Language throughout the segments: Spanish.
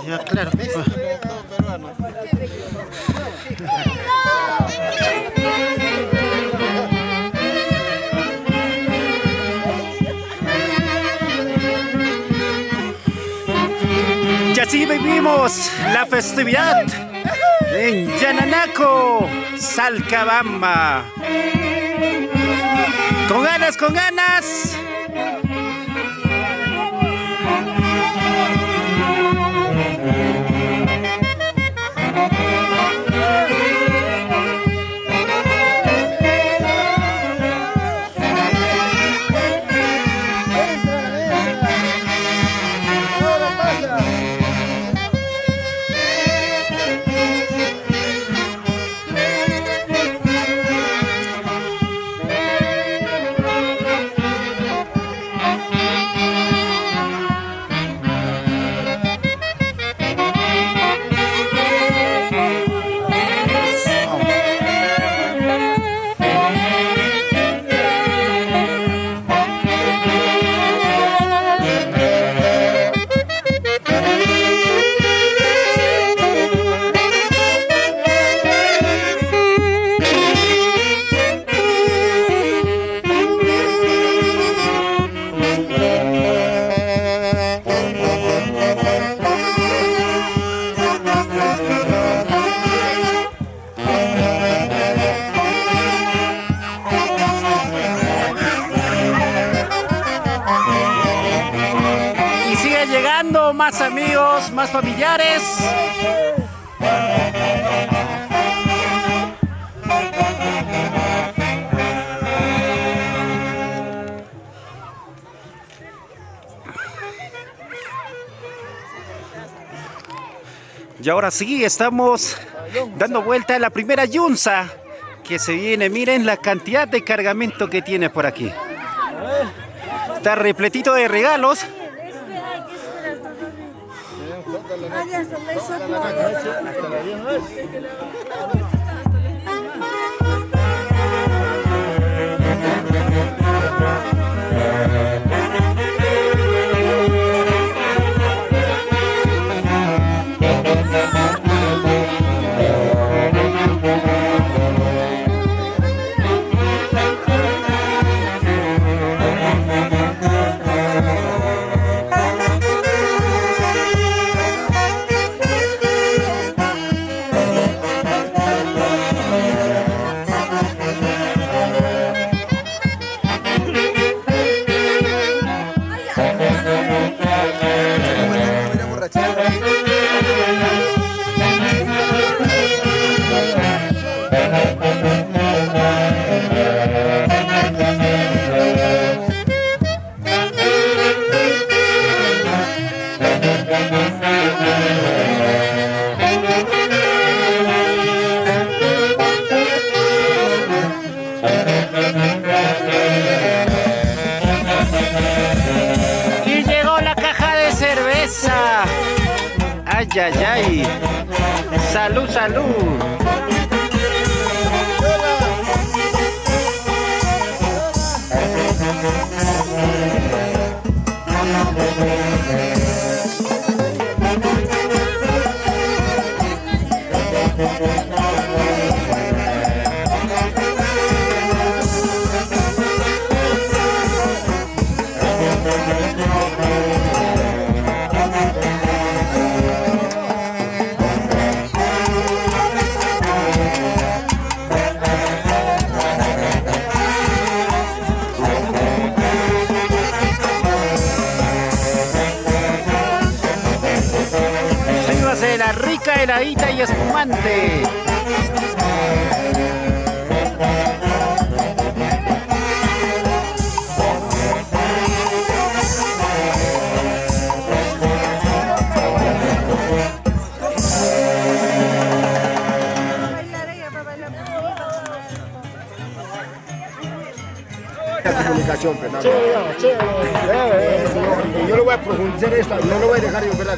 Ya, claro. Todo peruano. Y así vivimos la festividad en Yananaco, Salcabamba. Con ganas, con ganas. Llegando más amigos, más familiares. Y ahora sí, estamos dando vuelta a la primera yunza que se viene. Miren la cantidad de cargamento que tiene por aquí. Está repletito de regalos. Y llegó la caja de cerveza. Ay, ay, ay. Salud, salud. Sírvase la rica heladita y espumante. Comunicación, Fernando. Yo le voy a profundizar esto, no lo voy a dejar yo, ¿verdad?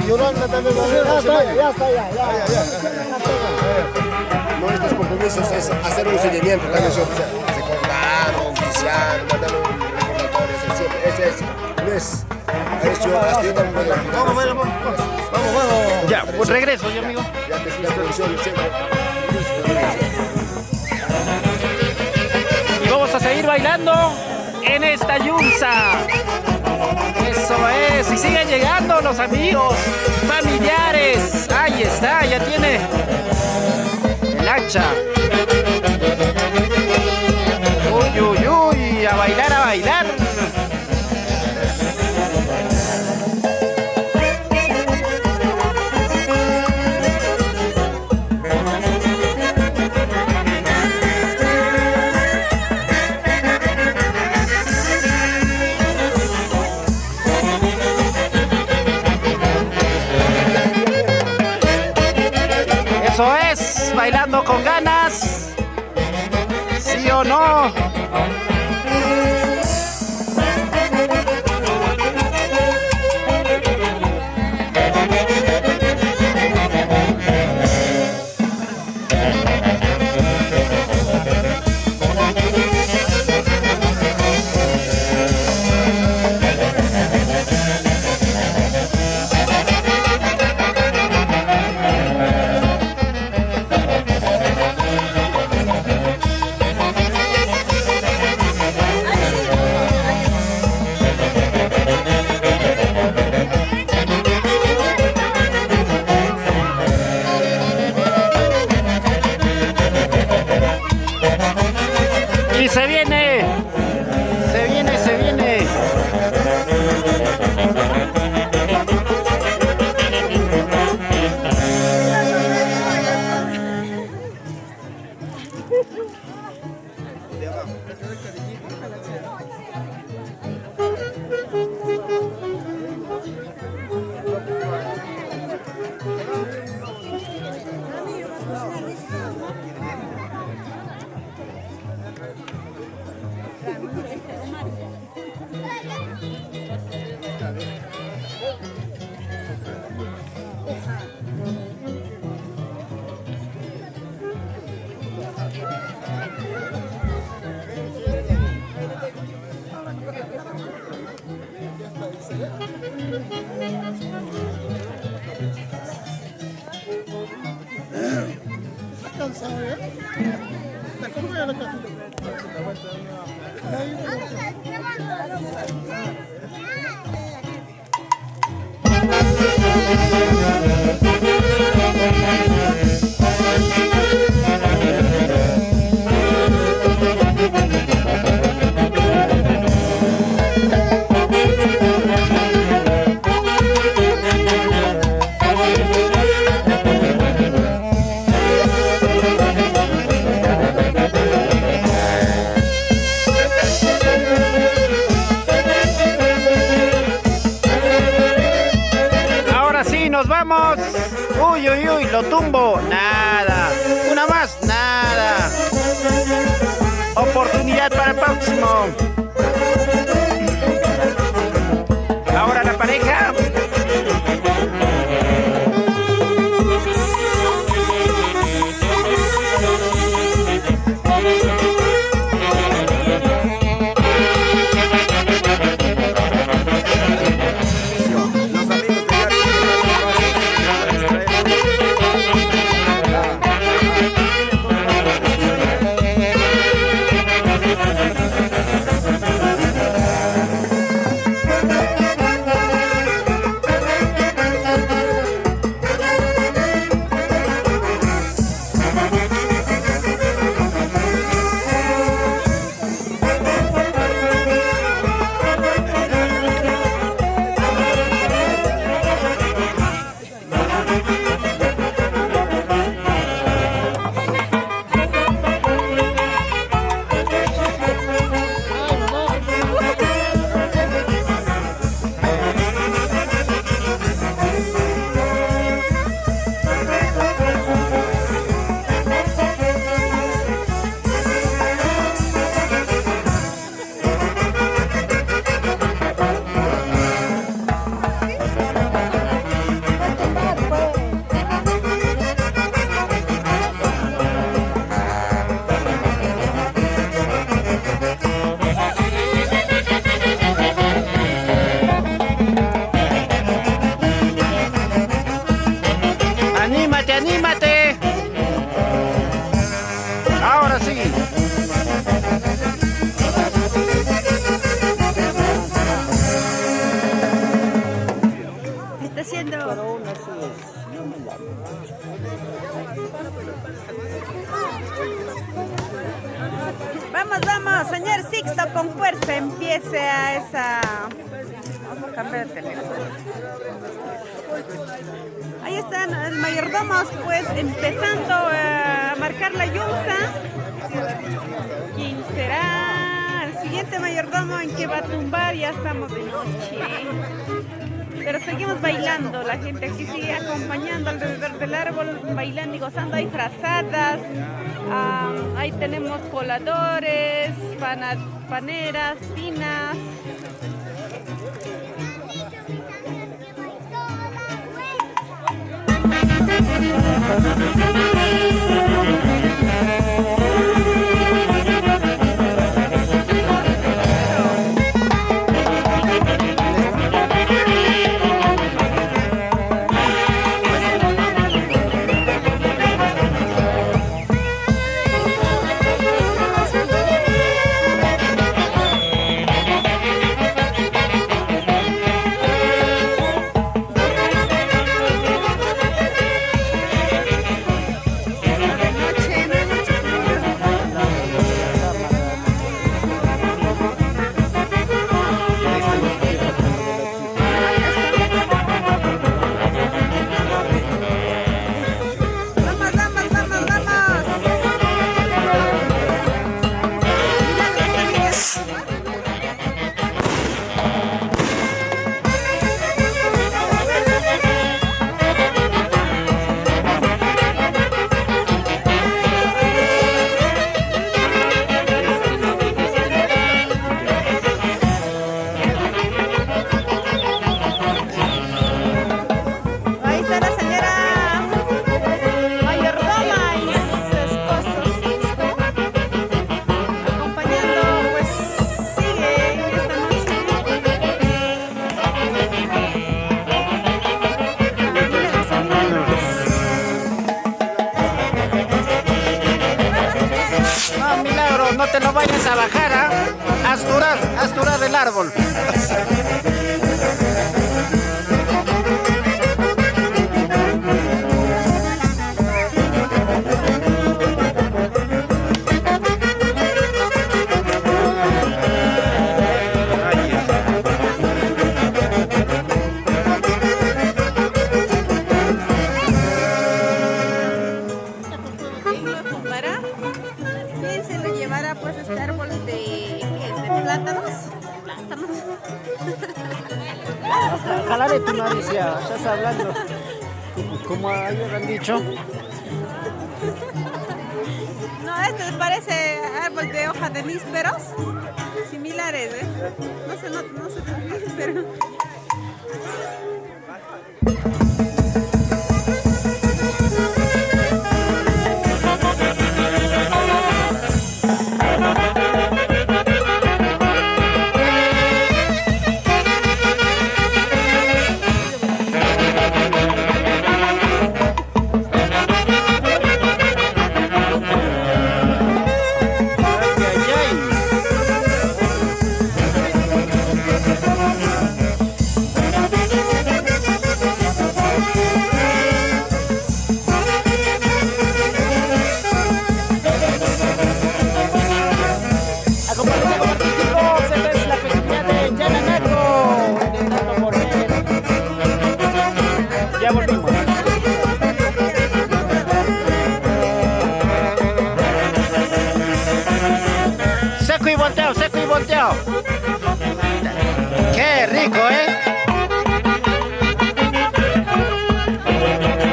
Yolanda también va a ver. Ya está. No, estos compromisos es hacer un seguimiento, también recordar, oficiar, mandar un recordatorio, siempre. Ese es, no es Vamos, vamos. Ya, pues regreso yo, amigo. Ya que es una producción, siempre. Y vamos a seguir bailando en esta yunza. Eso es. Y siguen llegando los amigos, familiares. Ahí está, ya tiene el hacha. Uy, uy, uy. A bailar, a bailar. Eso es, bailando con ganas. ¿Sí o no? Y se viene, se viene, se viene. Nos vamos. Uy, uy, uy, lo tumbo. Nada. Una más. Nada. Oportunidad para el próximo. Ahora la pareja. haciendo? Vamos, vamos, señor Sixto, con fuerza, empiece a esa... Vamos a cambiar de teléfono. Ahí están los mayordomos, pues, empezando a marcar la yunza. ¿Quién será el siguiente mayordomo en que va a tumbar? Ya estamos de noche. Pero seguimos bailando, la gente aquí sigue acompañando alrededor del árbol, bailando y gozando. Hay frazadas, ahí tenemos coladores, paneras, tinas. No te lo vayas a bajar, ¿ah? Haz durar el árbol. Pues este árbol de plátanos. Jalaré tu nariz ya, estás hablando como ayer han dicho. No, este parece árbol de hoja de nísperos, similares, ¿eh? No sé bien, pero... Ya volvimos. Seco y volteado, seco y volteado. Qué rico, ¿eh?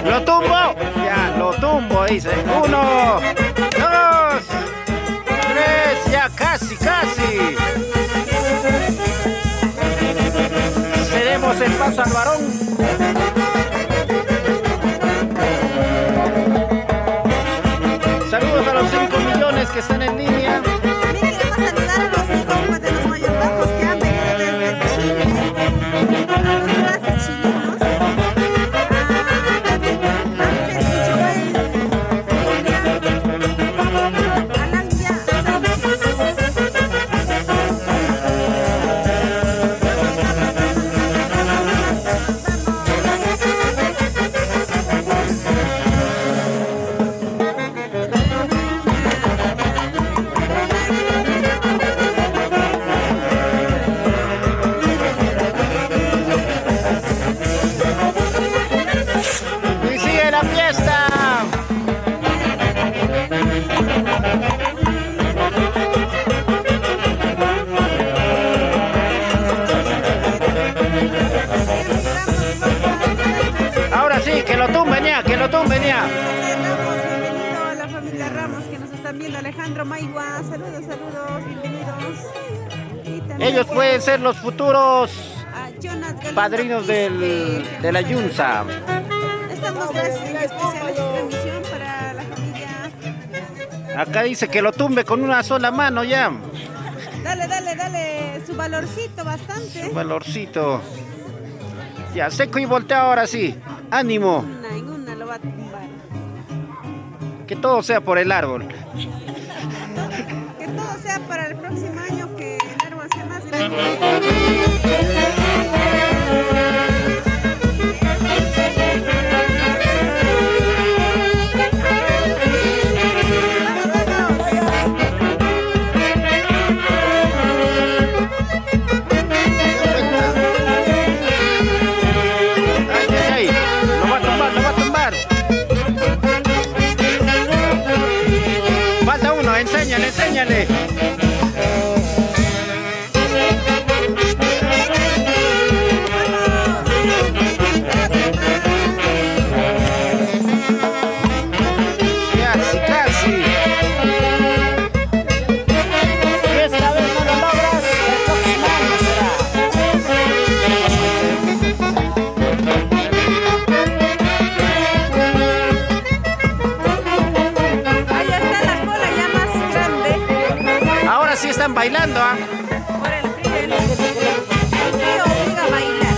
Lo tumbo. Ya, lo tumbo, dice. 1, 2, 3, ya casi, casi. Cedemos el paso al varón. Saludos a los 5 millones que están en línea. También queremos saludar a los hijos pues, de los mayordomos que han venido desde Chile, a los clases chilenos, Ángel y Joel, Alandia, Sánchez. que lo tumben ya, que lo tumben ya. Ramos, bienvenido a la familia Ramos que nos están viendo. Alejandro Maigua, saludos, saludos, bienvenidos. Y también Ellos pueden ser los futuros a Jonas Galindo padrinos Quispe, de la que nos Yunza. estamos en especial esta transmisión para la familia. Acá dice que lo tumbe con una sola mano ya. Dale, dale, dale, su valorcito bastante. Un valorcito. Ya, seco y voltea ahora sí. Ánimo. En una lo va a tumbar. Que todo sea por el árbol. Que todo sea para el próximo año, que el árbol sea más grande. Enséñale, enséñale. Casi, casi. Si esta vez no lo logras, el próximo año será. Ahí está la cola ya más grande. Ahora sí están bailando, ¿ah? Por el frío, el frío obliga a bailar.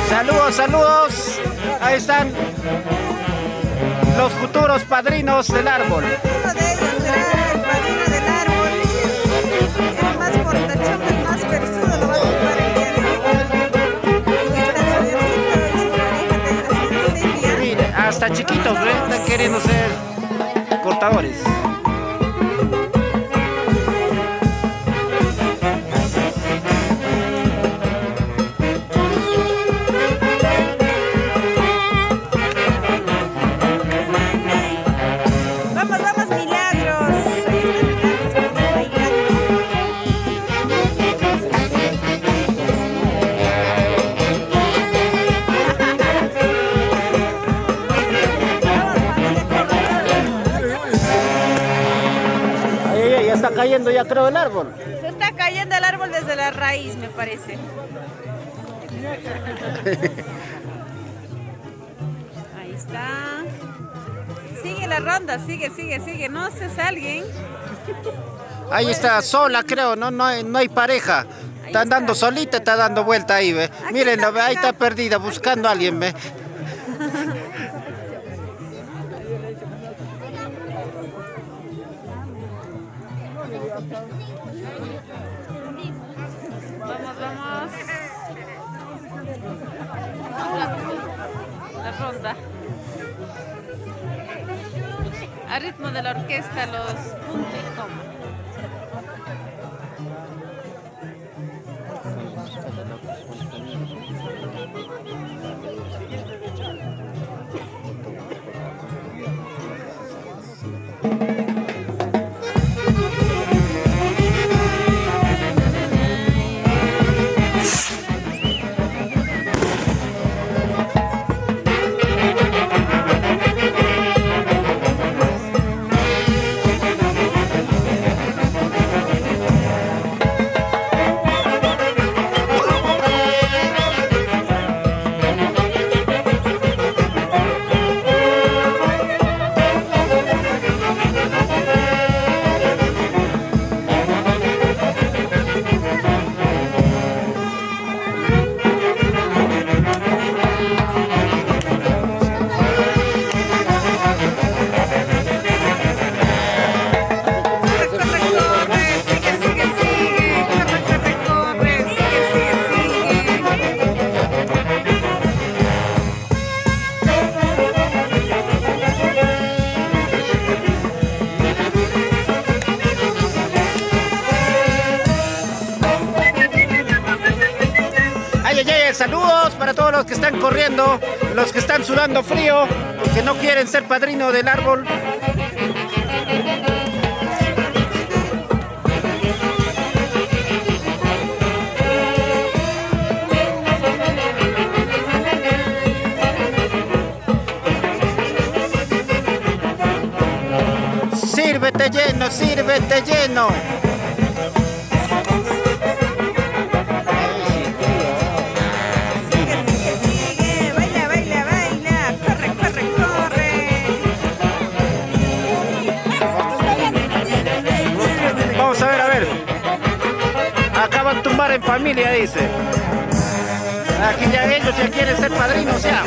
Saludos, saludos. Ahí están los futuros padrinos del árbol. Uno de ellos será el padrino del árbol. El más portachón, el más persudo lo va a ocupar el día de hoy. Y está el señorcito y su pareja de la Celia. Mire, hasta chiquitos, ¿ves? Están queriendo ser cortadores. Vamos, vamos, Milagros. Ahí está Milagros también bailando. Ay, ya está cayendo, ya creo, el árbol. Se está cayendo el árbol desde la raíz, me parece. Ahí está. Sigue la ronda, sigue, sigue, sigue. No se salguen. Ahí está, sola, creo, no hay pareja. Está andando solita, está dando vuelta ahí, ¿ve? Aquí Mírenlo, está, ¿ve? Ahí venga. está perdida, buscando a alguien, ¿ve? Vamos, vamos. La ronda. A ritmo de la orquesta, los puntos y coma. Saludos para todos los que están corriendo, los que están sudando frío, que no quieren ser padrino del árbol. Sírvete lleno, sírvete lleno. Sigue, sigue, sigue. Baila, baila, baila. Corre, corre, corre. Vamos a ver, a ver. Acaban de tumbar en familia, dice. Aquí ya ellos ya quieren ser padrinos ya.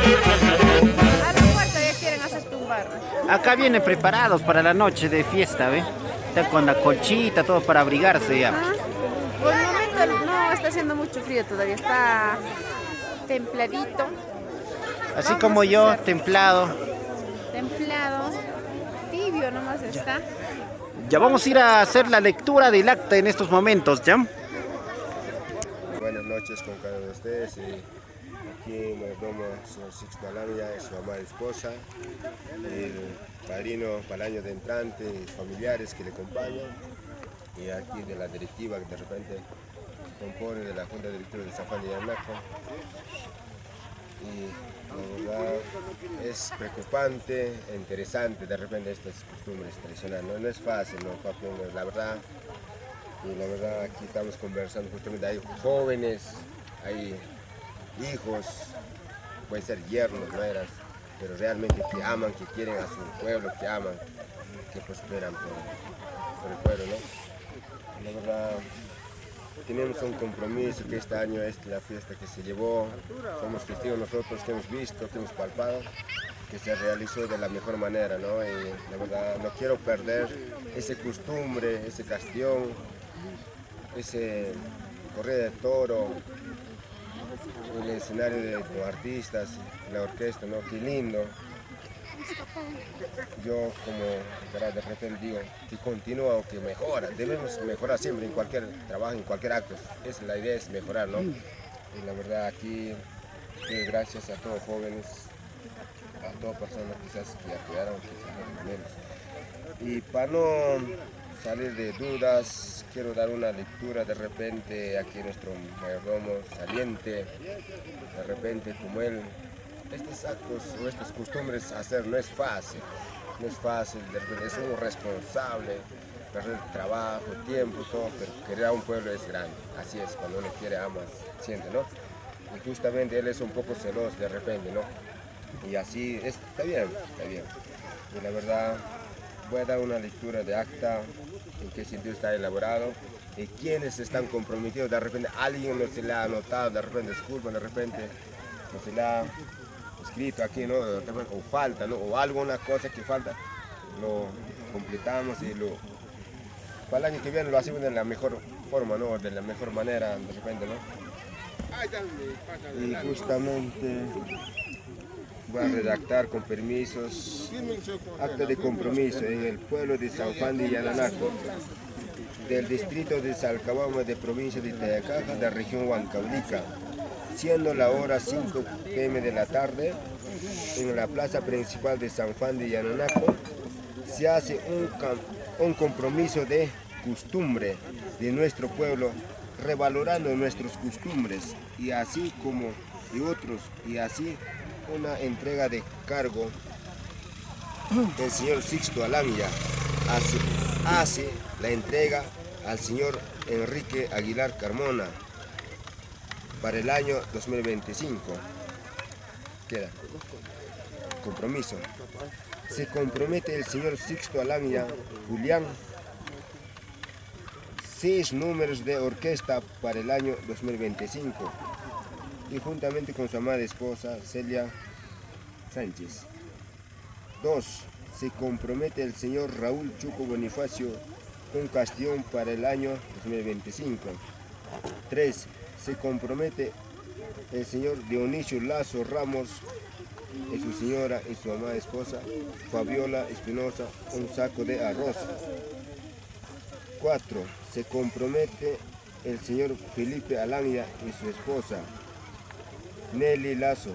A la puerta ya quieren hacer tumbar. Acá vienen preparados para la noche de fiesta, ¿ve? Están con la colchita, todo para abrigarse ya. Por el momento no está haciendo mucho frío todavía, está templadito. Así Vamos como a yo, hacer- templado. Templado, tibio nomás está. Ya vamos a ir a hacer la lectura del acta en estos momentos, ¿ya? Buenas noches con cada uno de ustedes. Y aquí mayordomo señor Sixto Alamia y su amada esposa, el padrino para el año de entrante y familiares que le acompañan. Y aquí de la directiva que de repente compone de la Junta Directiva de San Juan de Yanaco. Y la verdad es preocupante e interesante de repente estas costumbres tradicionales. No es fácil, ¿no, papi? La verdad. Y la verdad aquí estamos conversando justamente, hay jóvenes, hay hijos, pueden ser yernos, nueras, pero realmente que aman, que quieren a su pueblo, que aman, que prosperan por el pueblo, ¿no? La verdad, tenemos un compromiso que este año es la fiesta que se llevó, somos testigos nosotros que hemos visto, que hemos palpado, que se realizó de la mejor manera, ¿no? Y la verdad no quiero perder esa costumbre, ese castión, ese corrida de toro, el escenario de los artistas, la orquesta, ¿no? Qué lindo. Yo como de repente digo que continúa o que mejora, debemos mejorar siempre en cualquier trabajo, en cualquier acto. La idea es mejorar, ¿no? Y la verdad aquí, gracias a todos jóvenes, a todas personas quizás que apoyaron, quizás menos. Y para no salir de dudas, quiero dar una lectura de repente aquí nuestro mayordomo saliente, de repente como él, estos actos o estas costumbres hacer no es fácil, de repente es un responsable, perder trabajo, tiempo, todo, pero querer a un pueblo es grande, así es, cuando uno quiere ama, siente, ¿no? Y justamente él es un poco celoso de repente, ¿no? Y así, está bien, y la verdad, voy a dar una lectura de acta, en qué sentido está elaborado, y quiénes están comprometidos, de repente alguien no se le ha anotado, de repente disculpa, de repente no se le ha escrito aquí, ¿no? O falta, ¿no? O alguna cosa que falta, lo completamos y para el año que viene lo hacemos de la mejor forma, ¿no? De la mejor manera, de repente, ¿no? Y justamente voy a redactar con permisos acta de compromiso en el pueblo de San Juan de Yananaco, del distrito de Salcabamba de provincia de Tayacaja, de la región Huancavelica, siendo la hora 5 p.m. de la tarde, en la plaza principal de San Juan de Yananaco, se hace un compromiso de costumbre de nuestro pueblo, revalorando nuestras costumbres, y así como de otros, y así una entrega de cargo del señor Sixto Alamia hace la entrega al señor Enrique Aguilar Carmona para el año 2025. Queda compromiso. Se compromete el señor Sixto Alamia Julián 6 números de orquesta para el año 2025 y juntamente con su amada esposa Celia Sánchez. 2. se compromete el señor Raúl Chuco Bonifacio con Castellón para el año 2025. 3. Se compromete el señor Dionisio Lazo Ramos y su señora y su amada esposa Fabiola Espinosa un saco de arroz. 4. Se compromete el señor Felipe Alanya y su esposa Nelly Lazo.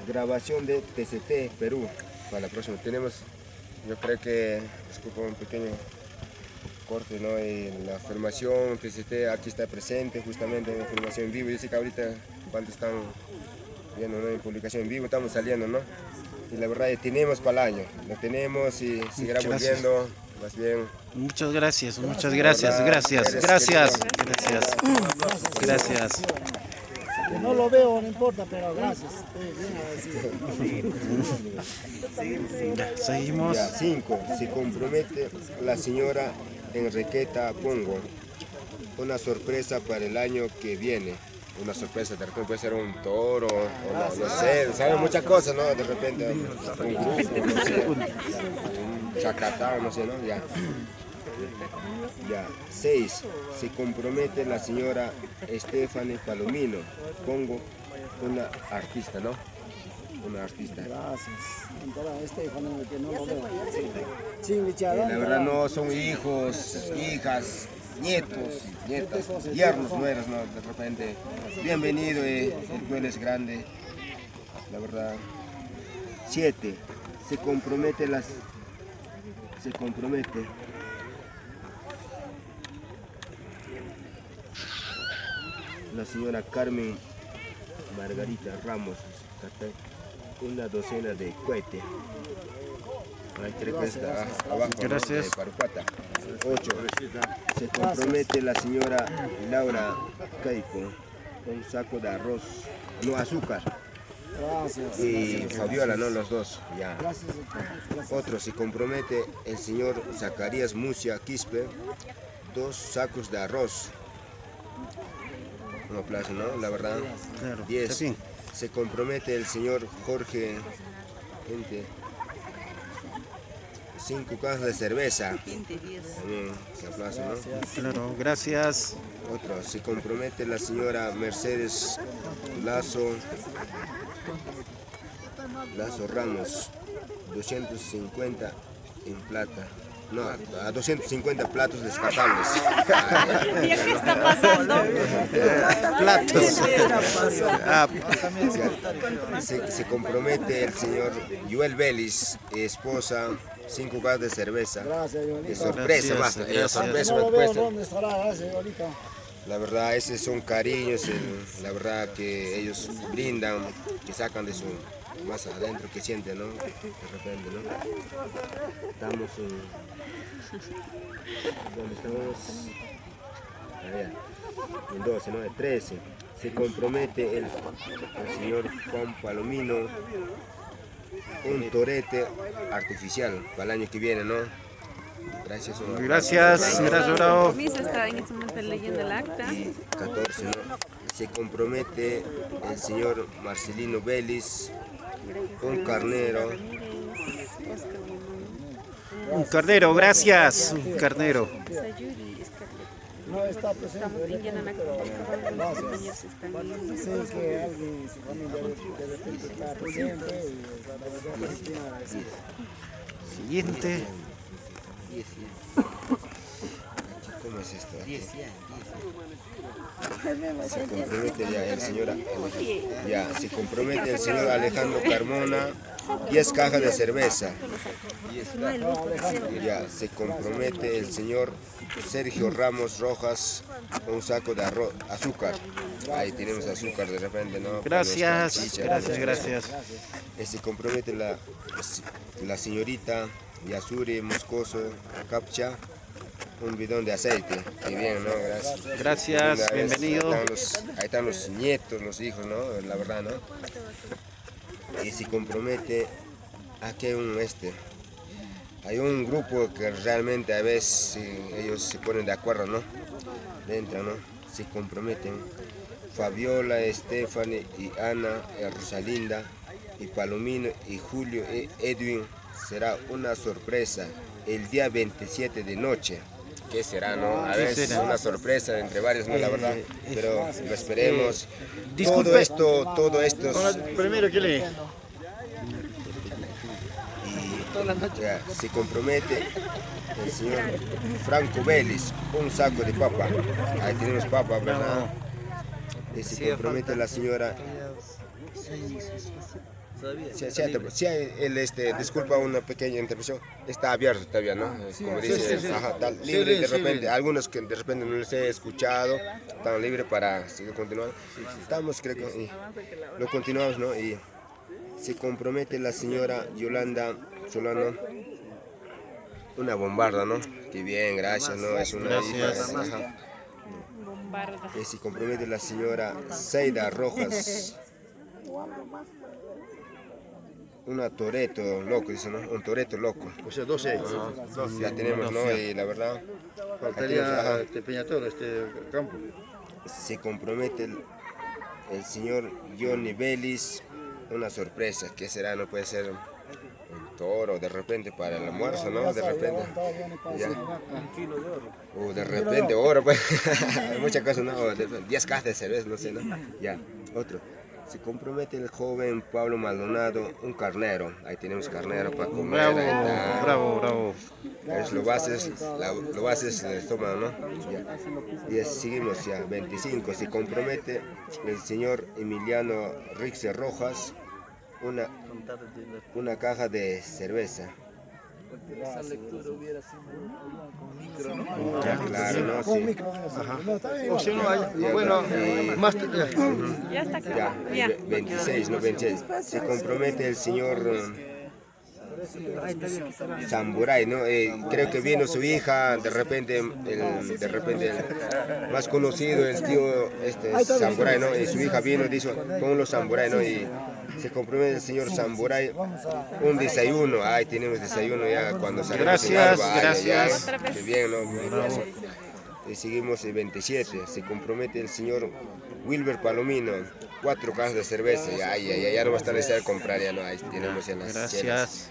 Grabación de TCT Perú. Para la próxima tenemos, yo creo que, disculpa un pequeño corte, ¿no? Y la formación TCT aquí está presente justamente en la formación en vivo. Yo sé que ahorita cuando están viendo, ¿no? En publicación en vivo estamos saliendo, ¿no? Y la verdad tenemos para el año, lo tenemos y seguirá volviendo más bien. Muchas gracias, gracias. Que no lo veo, no importa, pero gracias. Seguimos. 5. Se compromete la señora Enriqueta Pongo. Una sorpresa para el año que viene. Una sorpresa, de repente puede ser un toro, o no sé, saben muchas cosas, ¿no? De repente un grupo, no sé, un chacatá, no sé, ¿no? Ya. 6. Se compromete la señora Stephanie Palomino Pongo, una artista, ¿no? Una artista. Gracias. Stephanie, que no lo veo. Sí, La verdad no son hijos, hijas, nietos, nietas, yernos, nueras, ¿no? De repente, bienvenido, el pueblo es grande, la verdad. 7. Se compromete la señora Carmen Margarita Ramos, una docena de cohetes. Abajo, gracias. ¿no? De Parucata. 8. Se compromete la señora Laura Caico un saco de arroz, no azúcar. Gracias. Y Fabiola, ¿no? Los dos. Ya. Gracias. Otro, se compromete el señor Zacarías Mucia Quispe 2 sacos de arroz. Un aplauso, ¿no? La verdad. Claro. 10. Sí. Se compromete el señor Jorge 5 cajas de cerveza. También, un aplauso, ¿no? Claro, gracias. Otro, se compromete la señora Mercedes Lazo Ramos, 250 en plata. No, a 250 platos descartables. ¿Qué está pasando? Platos. Se compromete el señor Joel Vélez, esposa, 5 cajas de cerveza. Gracias, De Yolita. sorpresa, Gracias, basta. gracias. Sorpresa, No lo pues, veo, ¿dónde estará? Gracias, Yolita. la verdad, esos son cariños, la verdad que ellos brindan, que sacan de su más adentro, que sienten, ¿no? De repente, ¿no? Estamos ¿dónde estamos? Allá, en 12, ¿no? De 13. Se compromete el señor Juan Palomino un torete artificial para el año que viene, ¿no? Gracias. Gracias, bravo. Misa está en este momento leyendo el acta. Y 14, ¿no? Se compromete el señor Marcelino Vélez un carnero. Un carnero, gracias. Un carnero. No está presente. Gracias. Sé que alguien, su familia, de repente está presente. Siguiente. ¿Cómo es esto? Se compromete ya el señor, se compromete el señor Alejandro Carmona 10 cajas de cerveza. Ya, se compromete el señor Sergio Ramos Rojas un saco de arroz, azúcar. Ahí tenemos azúcar de repente, ¿no? Gracias, gracias. Se compromete la señorita Yasuri Moscoso Capcha un bidón de aceite. Qué bien, ¿no? Gracias. Gracias, bienvenido. Ahí están los nietos, los hijos, ¿no? La verdad, ¿no? Y se compromete aquí hay un grupo que realmente a veces ellos se ponen de acuerdo, ¿no? Dentro, ¿no? Se comprometen Fabiola, Stephanie y Ana Rosalinda y Palomino y Julio y Edwin será una sorpresa el día 27 de noche. ¿Qué será, no? A ver, es una sorpresa entre varios, no, la verdad, pero lo esperemos. Disculpe. Todo esto Primero que lee. y ya, se compromete el señor Franco Vélez, un saco de papa. Ahí tenemos papa, ¿verdad? Y se compromete la señora. Disculpa una pequeña intervención, está abierto todavía, ¿no? Como dice, ajá, está libre de repente, algunos que de repente no les he escuchado, están libres para seguir continuando. Estamos, creo que lo continuamos, ¿no? Y se compromete la señora Yolanda Solano, una bombarda, ¿no? Qué bien, gracias, ¿no? Es una hija, ajá. Y se compromete la señora Seida Rojas. Una Toreto loco, dice, ¿no? Un Toreto loco. O sea, 12. Ya tenemos, ¿no? Y la verdad, Faltaría Peñatoro, campo. se compromete el señor Johnny Vélez, una sorpresa. ¿Qué será? No puede ser un toro, de repente para el almuerzo, ¿no? De repente. Ya. O de repente oro, pues. Hay muchas cosas, ¿no? 10 cajas de cerveza, no sé, ¿no? Ya, otro. Se compromete el joven Pablo Maldonado, un carnero. Ahí tenemos carnero para comer. Bravo, ahí está. bravo. Es lo bases el estómago, ¿no? Ya. Y seguimos ya, 25. Se compromete el señor Emiliano Rixe Rojas, una caja de cerveza. Esa lectura hubiera sido con micro, ¿no? Ya, claro, ¿no? Sí. O si no hay, bueno, más. Ya está Ya, claro. Ya. 26, no 26. Se compromete el señor Samburay, ¿no? Creo que vino su hija, de repente el más conocido, el tío Samburay, ¿no? Y su hija vino, dijo, con los Samburay, ¿no? Y se compromete el señor Samburay, un desayuno. Ahí tenemos desayuno ya cuando salimos. Gracias. Qué bien, ¿no? Y seguimos el 27. Se compromete el señor Wilber Palomino, 4 cajas de cerveza. Ya no va a estar necesario comprar, ya no. Ahí tenemos ya las chelas.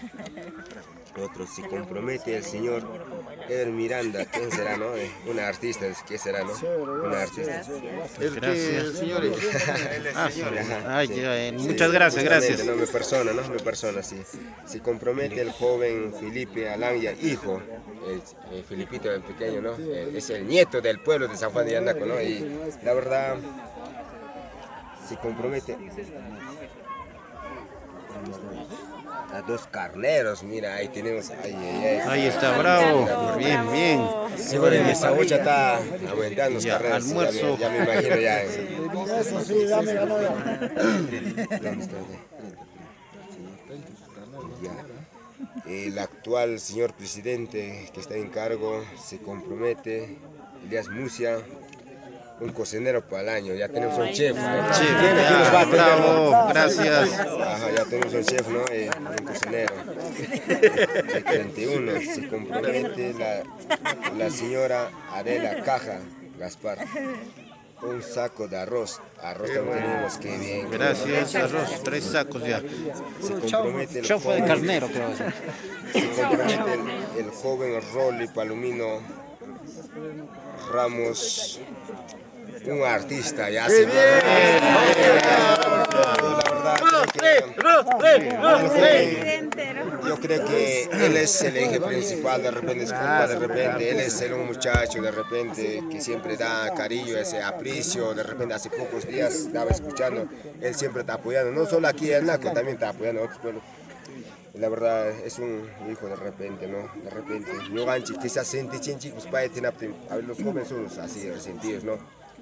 Otro, se compromete el señor Eder Miranda. ¿Quién será, no? Una artista, ¿qué será, no? Una artista. Gracias. Señores. Muchas gracias. No, mi persona, sí. Se compromete el joven Felipe Alanya, hijo. El Felipito, el pequeño, ¿no? Es el nieto del pueblo de San Juan de Yanaco, ¿no? Y la verdad, se compromete a 2 carneros, mira, ahí tenemos, Ahí está, bravo. Bien. Seguro que esa olla está aumentando los carneros. Almuerzo. Ya me imagino ya. Eso sí, ya me ganó ya. ¿Dónde está? Ya. El actual señor presidente que está en cargo se compromete, Elías Musia, un cocinero para el año. Ya tenemos un chef. Bravo, gracias. Ajá, ya tenemos un chef, ¿no? Un cocinero. El 31 se compromete la señora Adela Caja Gaspar. Un saco de arroz. Arroz también tenemos, qué bien. Gracias, arroz, 3 sacos ya. Se compromete el Chofo de joven- carnero, creo. Se compromete el joven Rolly Palomino Ramos, un artista, ya se Presidente, ¿no? Yo creo que él es el eje principal, de repente es culpa, de repente, él es un muchacho, de repente, que siempre da cariño, ese aprecio, de repente hace pocos días estaba escuchando, él siempre está apoyando, no solo aquí en Naco, también está apoyando a otros pueblos. La verdad es un hijo de repente, ¿no? De repente, yo ganchi, quizás sentí chinchi, pues para a ver, los jóvenes son así resentidos, ¿no?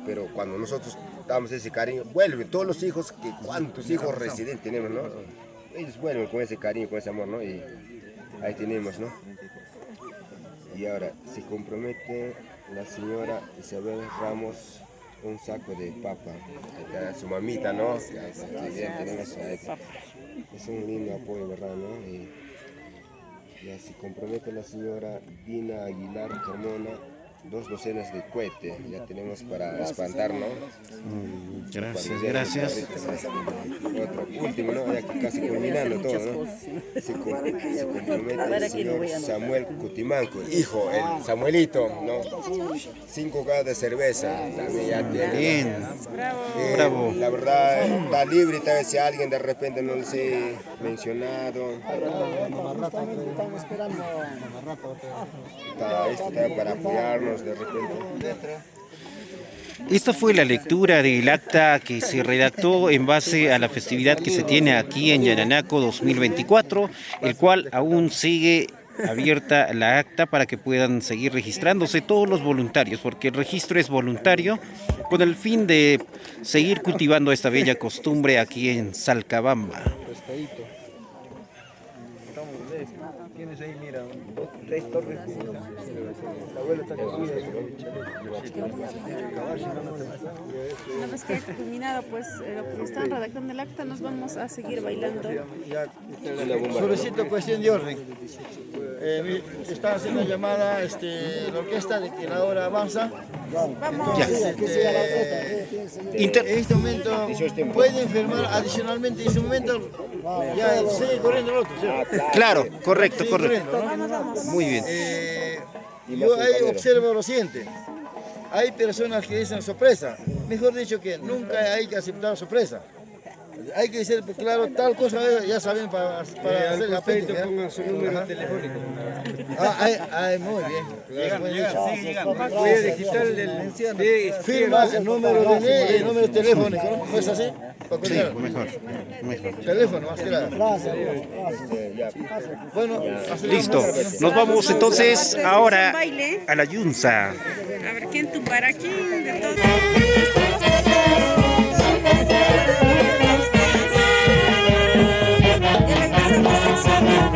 Pero cuando nosotros damos ese cariño, vuelven todos los hijos, que cuántos hijos residentes tenemos, ¿no? Ellos vuelven con ese cariño, con ese amor, ¿no? Y ahí tenemos, ¿no? Y ahora se compromete la señora Isabel Ramos un saco de papa. Ahí está su mamita, ¿no? Que bien tenemos ahí. Es un lindo apoyo, ¿verdad? ¿No? Y se compromete la señora Dina Aguilar Carmona 2 docenas de cohetes ya tenemos para espantar, ¿no? Gracias, gracias. Otro último, ¿no? Ya casi culminando todo, ¿no? Se compromete el señor Samuel Cutimanco, hijo, el Samuelito, ¿no? 5 cajas de cerveza, también ya tiene. Bien, bravo. La verdad, está libre, tal vez si alguien de repente no les he mencionado. Estamos esperando. Está para apoyarnos de repente. Esta fue la lectura del acta que se redactó en base a la festividad que se tiene aquí en Yananaco 2024, el cual aún sigue abierta la acta para que puedan seguir registrándose todos los voluntarios, porque el registro es voluntario con el fin de seguir cultivando esta bella costumbre aquí en Salcabamba. Tienes ahí, mira, 3 torres. La abuela está cuida. Una vez que haya terminado pues lo que están redactando el acta, nos vamos a seguir bailando. Solicito cuestión de orden. Está haciendo llamada la orquesta de que la hora avanza. Vamos. En este momento puede enfermar adicionalmente. En este momento ya sigue corriendo el otro. ¿Sí? Claro, correcto, Sigue correcto. corriendo, ¿no? Muy bien. Yo ahí observo lo siguiente. Hay personas que dicen sorpresa. Mejor dicho que nunca hay que aceptar sorpresa. Hay que decir, pues, claro, tal cosa, ya saben, para hacer la práctica. Pongan su número telefónico. Muy bien. Voy a digitar el Firmas el número de y el número telefónico, ¿no? ¿No es así? Sí, mejor. Teléfono, más que nada. Bueno, Listo. Nos vamos entonces ahora a la Yunza. A ver quién tumbará aquí de todos. Debe ser la señal.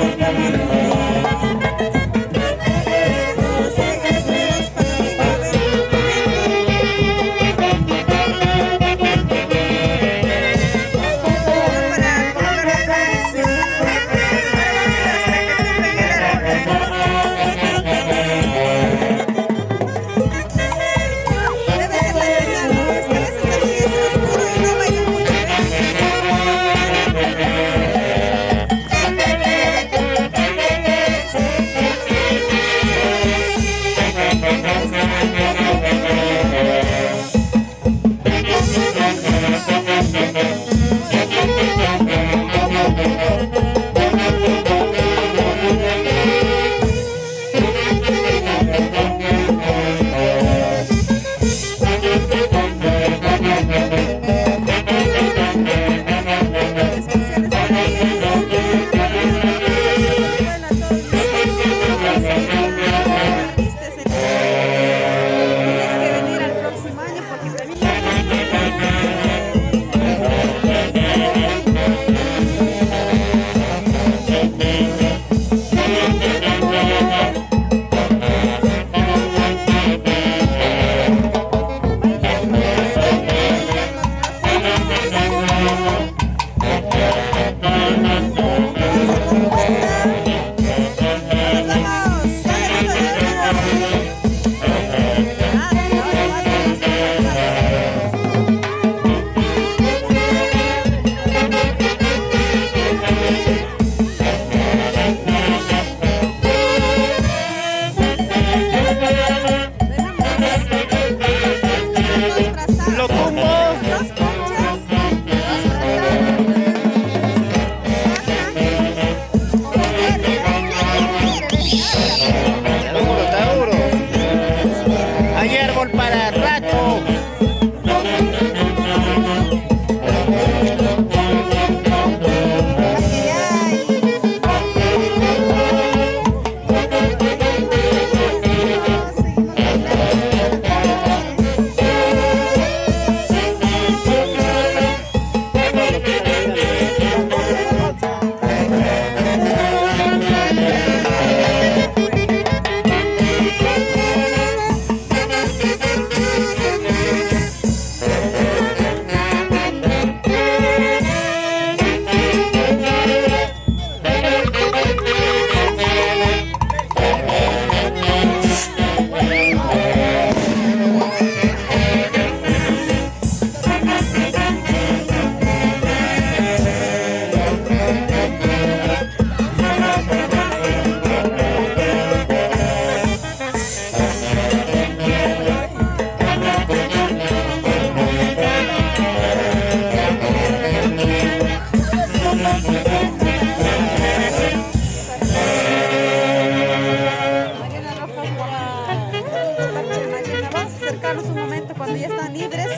Vamos a acercarnos un momento cuando ya están libres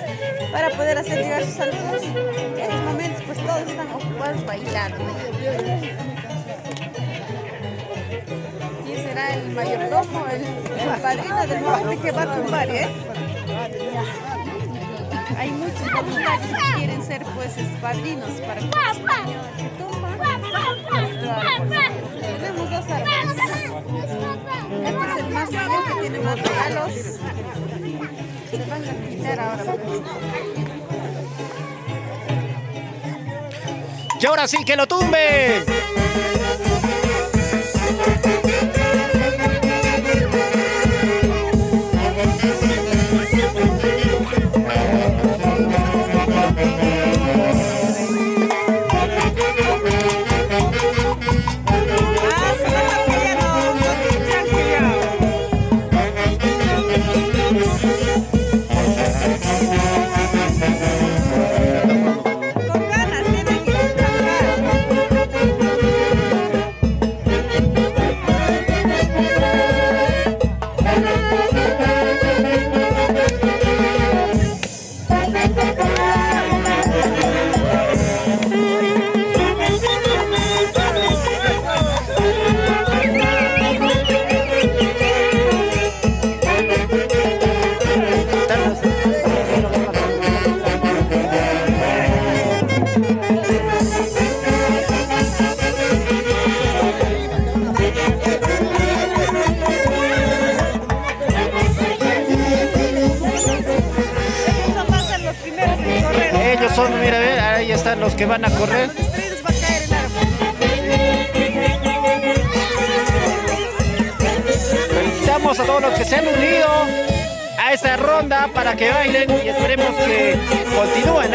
para poder hacer llegar sus saludos. En estos momentos pues todos están ocupados bailando. ¿Quién será el mayordomo, el padrino del momento que va a tumbar, Hay muchos voluntarios que quieren ser pues padrinos para que el señor que tumba. Tenemos dos árboles. Este es el más pequeño que tiene más regalos. Se van a quitar ahora. Y ahora sí que lo tumbe. Ellos son, mira, ahí están los que van a correr. Felicitamos a todos los que se han unido a esta ronda para que bailen y esperemos que continúen,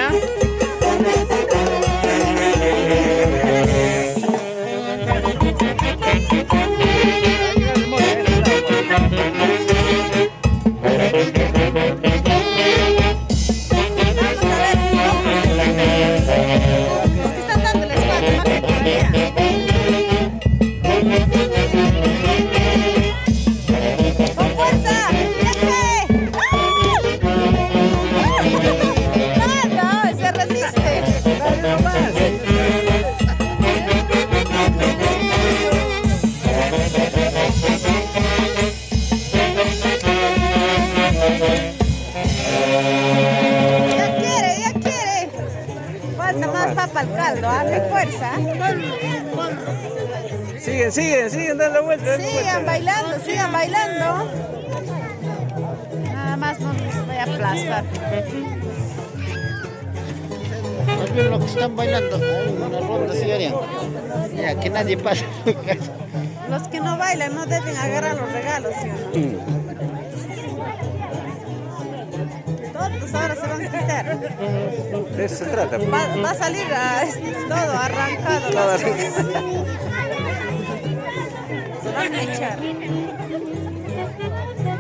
Al caldo, hazle fuerza. Siguen dando vueltas. Sigan bailando. Nada más no nos voy a aplastar. Más bien los que están bailando, una ronda así harían. Ya, que nadie pase. Los que no bailan no deben agarrar los regalos, ¿sí o no? Todos ahora se van a quitar. De eso se trata. Va a salir todo arrancado. Las cosas. Se van a echar.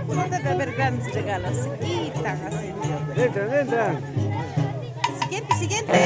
No debe haber grandes regalos. Se quitan así. Entra. Siguiente.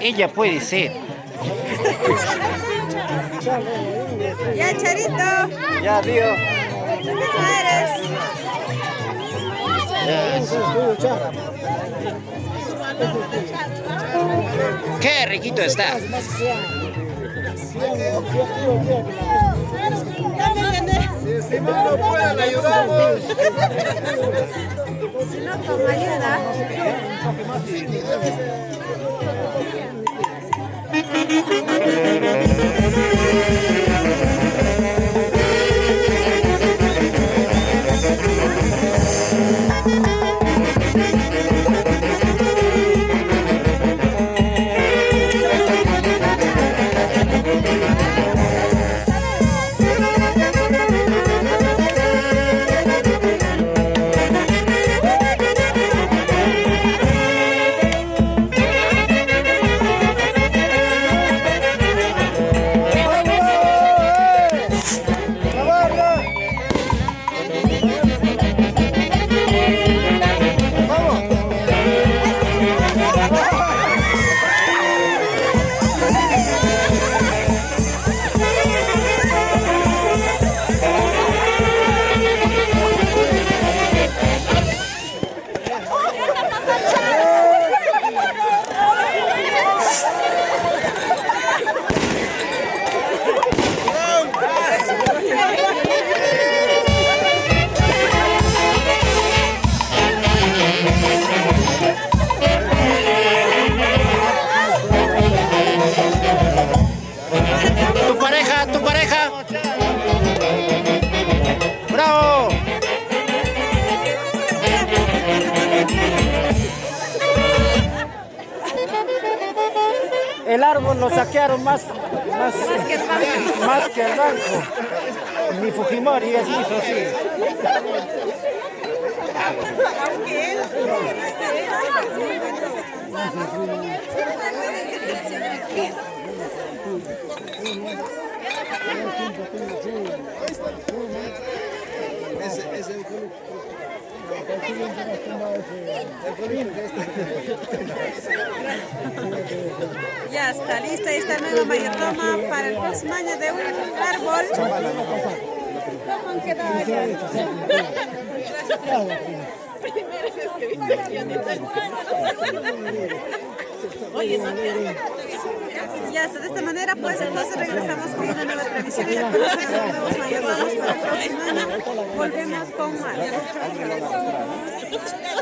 Ella puede ser. Ya, Charito. Ya, tío. ¿Tú mismo eres? Qué riquito está. Si no pueden, ayudamos. Si no, con ayuda. Tu pareja, tu pareja. ¡Bravo! El árbol lo saquearon más que el banco. Mi Fujimori es mi socio. Ya está lista esta nueva mayordoma para el próximo año de un árbol. ¿Cómo han quedado ya? Ya está, de esta manera pues entonces regresamos con una nueva tradición y la conocer los nuevos mayordomos para el próximo año. Volvemos con más.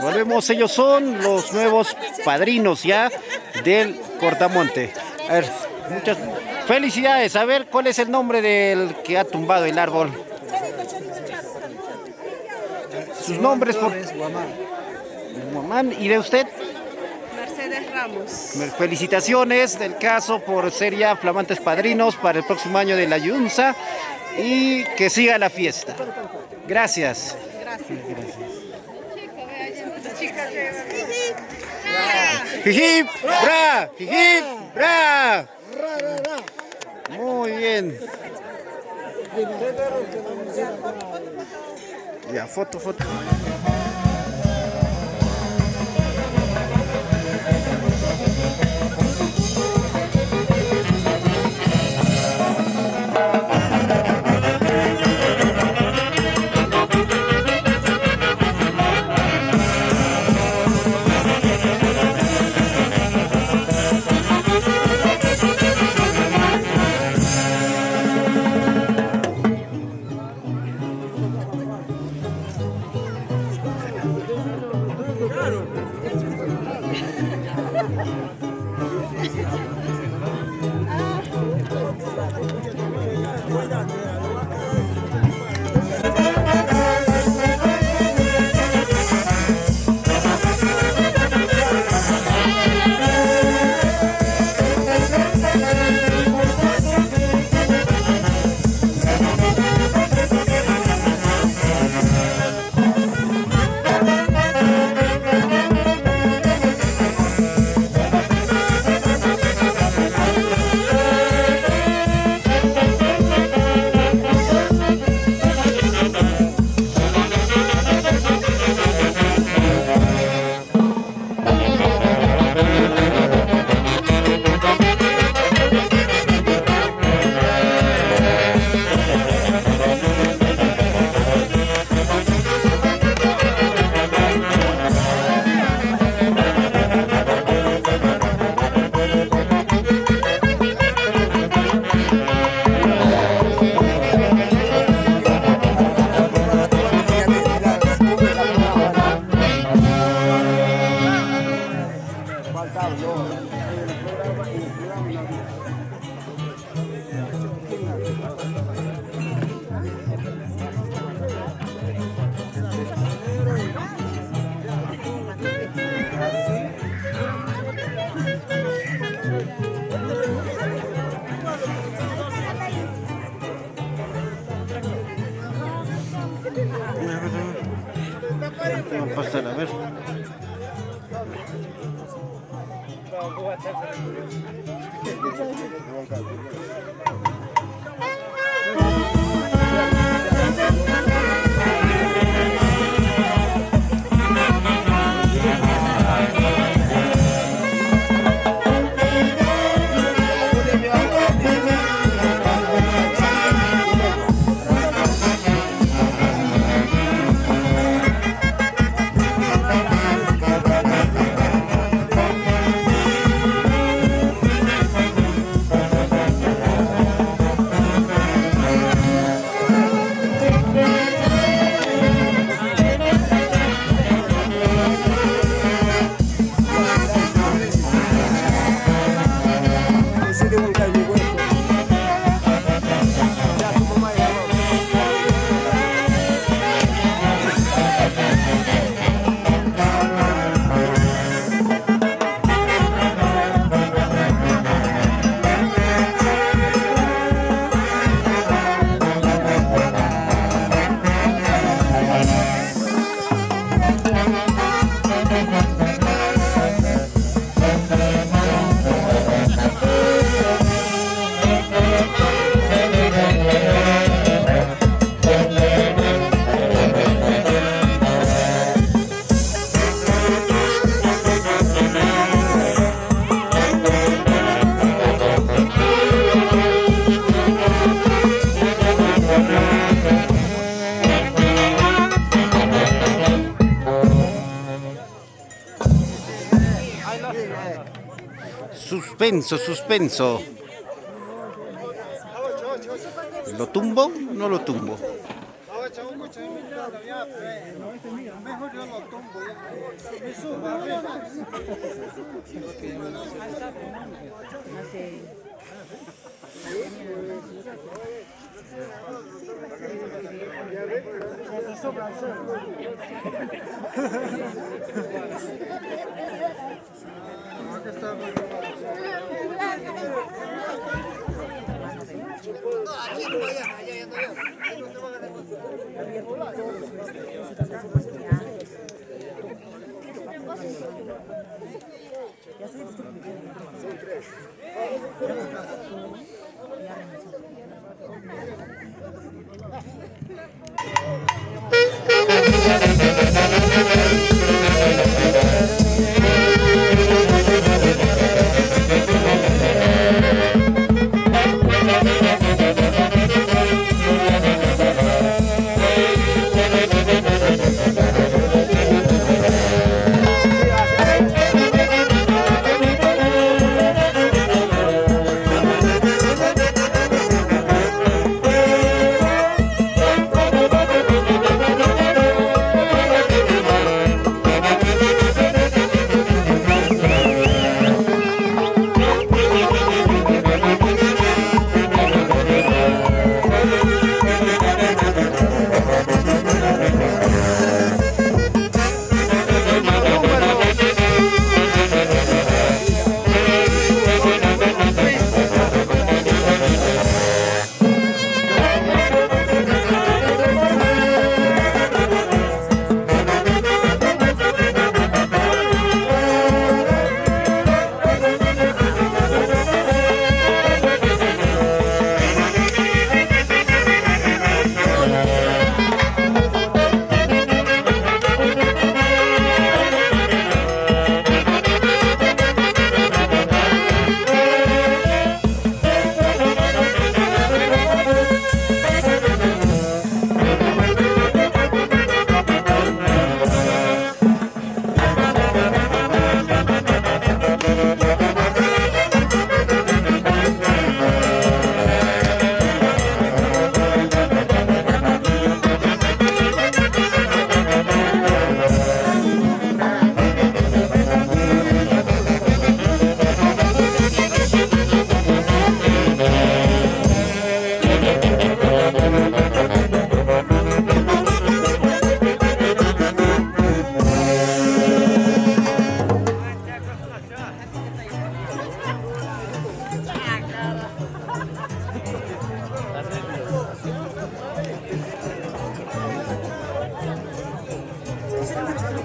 Volvemos, ellos son los nuevos padrinos ya del Cortamonte. A ver, muchas felicidades. A ver, ¿cuál es el nombre del que ha tumbado el árbol? Sus nombres, por Guamán. ¿Y de usted? Mercedes Ramos. Felicitaciones del caso por ser ya flamantes padrinos para el próximo año de la Yunza y que siga la fiesta. Gracias. Jijip, bra, jijip, bra. Muy bien. Ya, foto. Vamos a pasar a ver. Suspenso, suspenso. ¿Lo tumbo? No lo tumbo.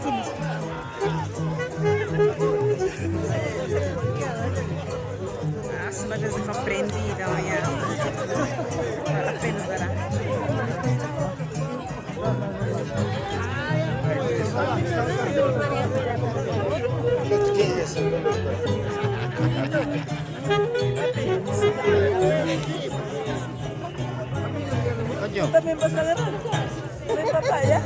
Ah, se lo has comprendido ya. Apenas verá. También vas a agarrar de papaya.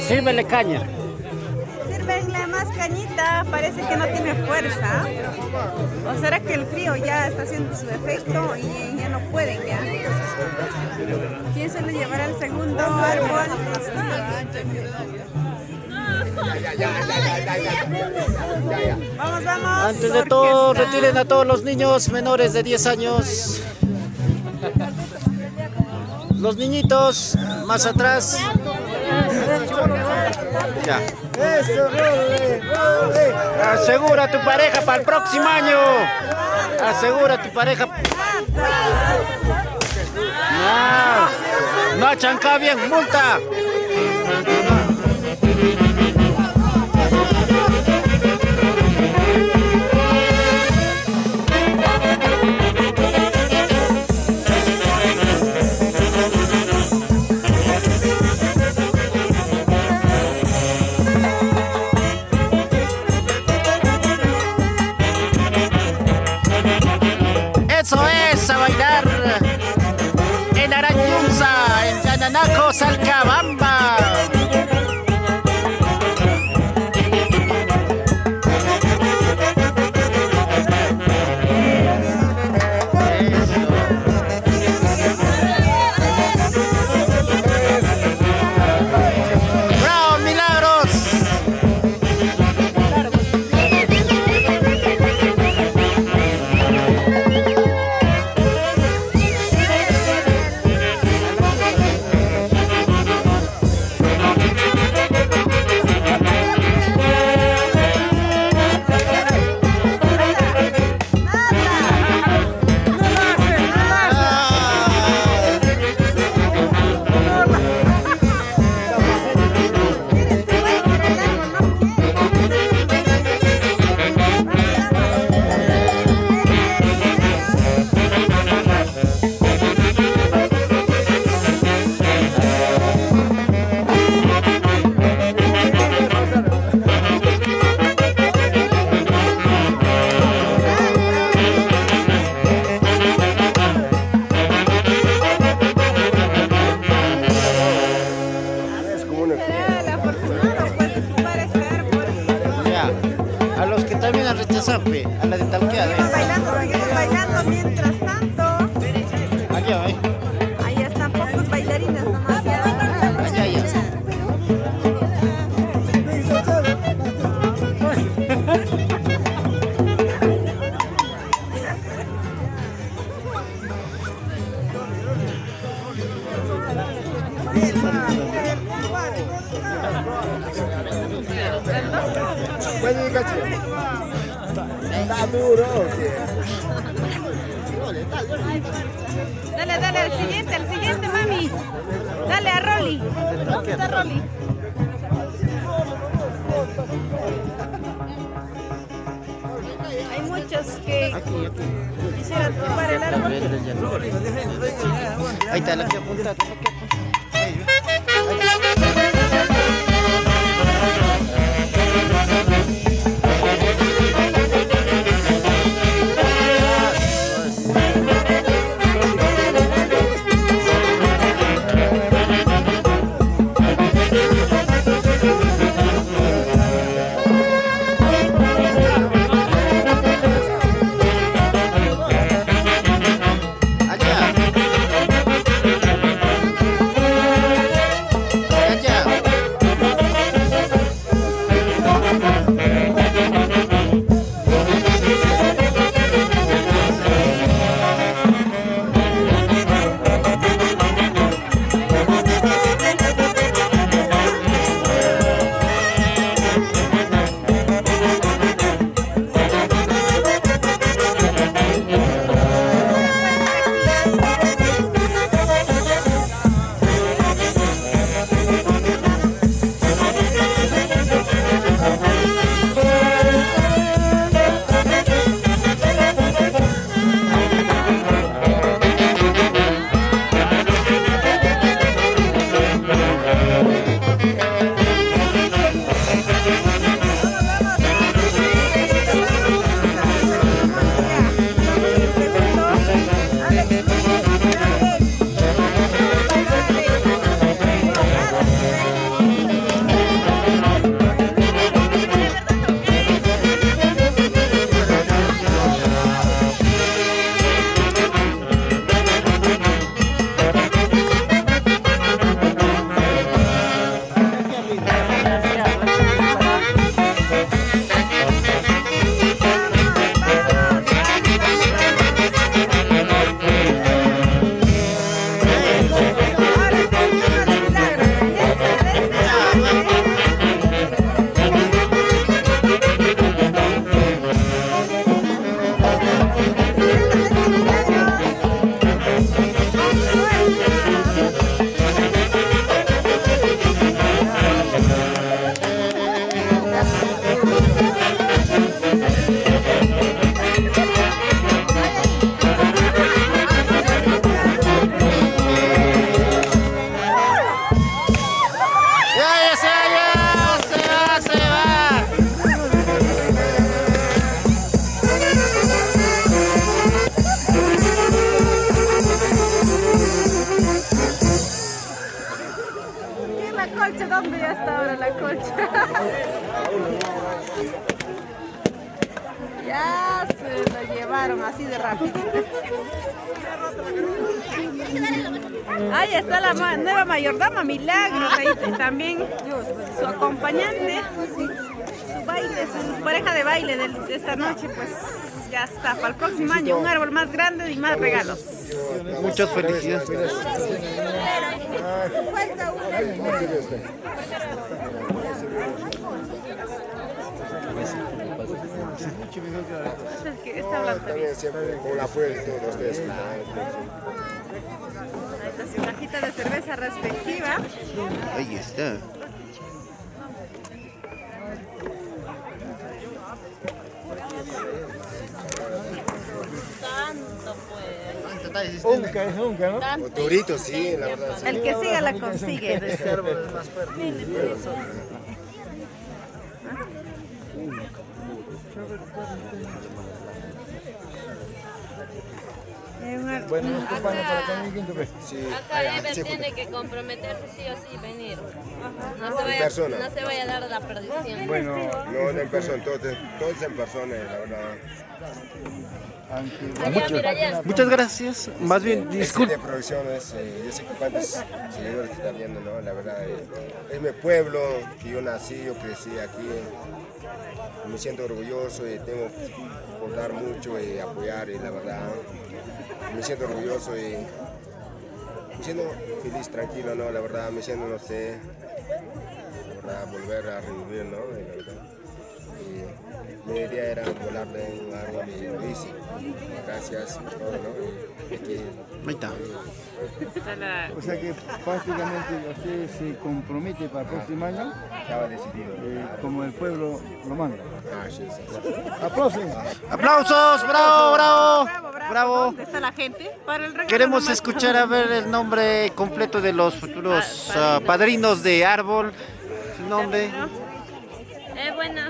Sírvele caña. Sírvenle más cañita, parece que no tiene fuerza. ¿O será que el frío ya está haciendo su efecto y ya no pueden ya? ¿Quién se lo llevará al segundo árbol? Vamos, vamos. Antes de todo, retiren a todos los niños menores de 10 años. Los niñitos, más atrás. Ya. Asegura tu pareja para el próximo año. Asegura tu pareja. No, chanca bien, multa. Eso es, a bailar en Aranyunza, en Yananaco, Salcabamba. ¡Bravo, Milagros! Dale, dale, al siguiente, mami. Dale a Rolly. ¿Dónde está Rolly? Hay muchos que quisieran tomar el árbol. Ahí está la que apunta. ¿Dónde ya está ahora la colcha? Ya se lo llevaron así de rápido. Ahí está la nueva mayordoma, Milagros. Ahí también su acompañante, su baile, su pareja de baile de esta noche, pues ya está. Para el próximo año, un árbol más grande y más regalos. Muchas felicidades. Es el que está hablando también. Siempre con la fuerza de todos ustedes. Ahí está su cajita de cerveza respectiva. Ahí está. Nunca es nunca, ¿no? Con Torito, sí, la verdad. Sí. El que siga la consigue. Bueno, nos acompaña para Camino Quinto, pues. Sí. Acá Ever tiene que comprometerse sí o sí venir. No se vaya a dar la perdición. Bueno, No, en persona, todos en persona, la verdad. Allá, mira, allá. Muchas gracias. Más bien, disculpe. De producciones, yo sé que cuántos seguidores que están viendo, ¿no? La verdad, es mi pueblo, que yo nací, yo crecí aquí. Me siento orgulloso y tengo que dar mucho y apoyar, y la verdad, me siento orgulloso y me siento feliz, tranquilo, ¿no? La verdad, me siento, no sé, la verdad, volver a revivir, ¿no? Y la verdad, mi idea era volar de un árbol y lo hice. Gracias por todo, ¿no? Aquí, Ahí está. O sea que prácticamente usted se compromete para el próximo año estaba decidido. como el pueblo lo manda. Ah, sí, sí, sí. ¡Aplausos! ¡Aplausos! ¡Bravo, bravo! ¡Bravo! ¿Dónde está la gente? Para el regalo Queremos nomás. escuchar a ver el nombre completo de los futuros padrinos de árbol. Su nombre. Bueno,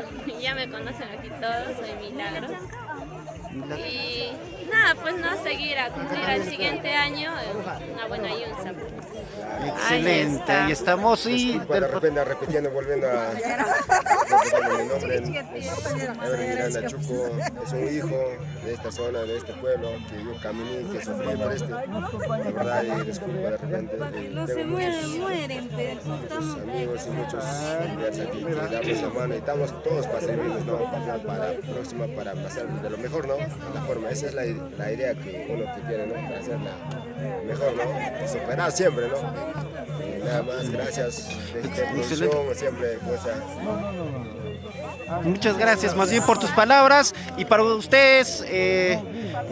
ya me conocen aquí todos, soy Milagros. Y nada, pues no, seguir a cumplir al siguiente año una buena yunza. Excelente, ahí estamos. Y Disculpa, de repente repitiendo, volviendo a repitiendo mi nombre. Ever Miranda Chuco es un hijo de esta zona, de este pueblo, que yo caminé, que sufrí por de verdad, y disculpa de repente. No se mueren, pero Muchos amigos y muchos familiares aquí que damos la mano y estamos todos para servirnos, ¿no? Para la próxima, para pasar de lo mejor, ¿no? La forma, esa es la idea que uno que tiene, ¿no? Para hacerla mejor, ¿no? Y superar siempre, ¿no? Y nada más, gracias. Producción, siempre, muchas gracias más bien por tus palabras. Y para ustedes,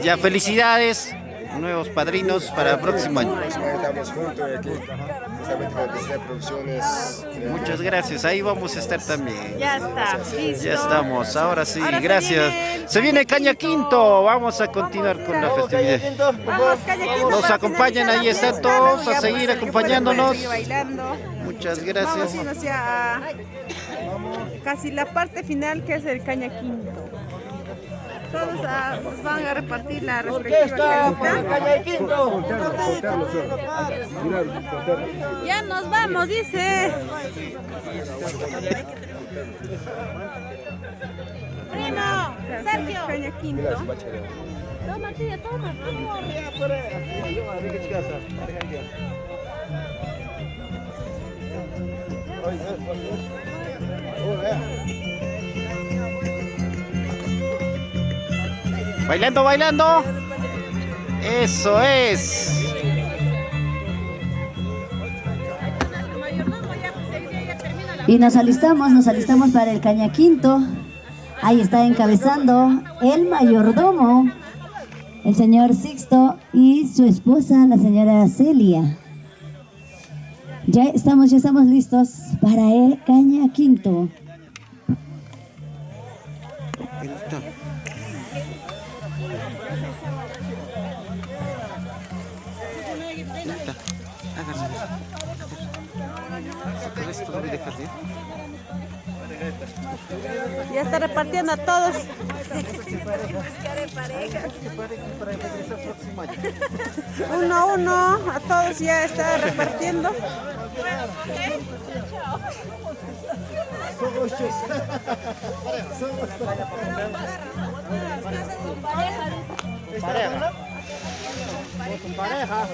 ya felicidades, nuevos padrinos para el próximo año. Estamos juntos aquí, justamente con Disney Producciones. Muchas gracias, ahí vamos a estar también. Ya está, listo. Ya estamos, ahora sí, Ahora se gracias. viene Se viene Caña Quinto, vamos a continuar con la festividad. Vamos, Caña Quinto, Nos para acompañan, finalizar ahí la están fiesta, todos, luego a ya, seguir pues, acompañándonos. seguir bailando. Muchas Vamos gracias. a irnos ya a casi la parte final, que es el Caña Quinto. Todos nos van a repartir la respectiva cañita. Ya nos vamos, dice. Primo, Sergio. Caña Quinto. Toma, tía, toma. Bailando, bailando. Eso es. Y nos alistamos para el Caña Quinto. Ahí está encabezando el mayordomo, el señor Sixto, y su esposa, la señora Celia. Ya estamos listos para el Caña Quinto. Ya está repartiendo a todos. Uno a uno, a todos ya está repartiendo.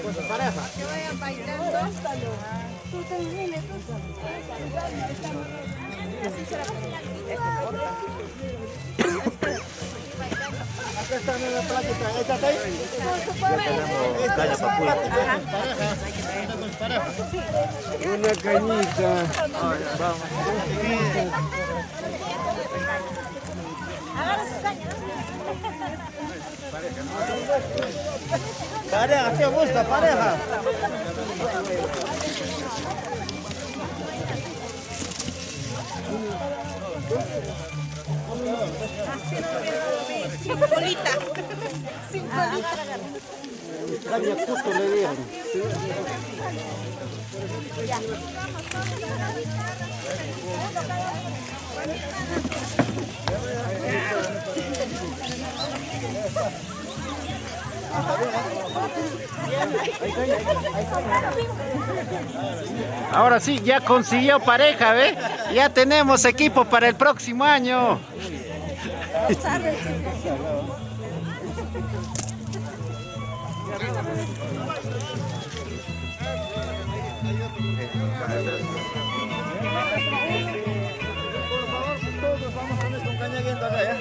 Con su pareja. Que vayan bailando. Acá está en la plática. ¿Esta ahí? Tenemos caña papuya. Una cañita. Vamos. Pareja, ¿qué gusta? Pareja. Sin colita. Sin colita. Caña justo le dieron. Ahora sí, ya consiguió pareja, ¿ve? Ya tenemos equipo para el próximo año. Todos vamos a poner con caña viendo acá, ¿ya?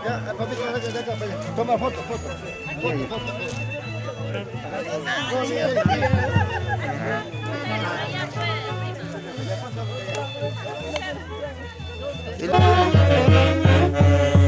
Ya, papito, de acá, toma foto. El-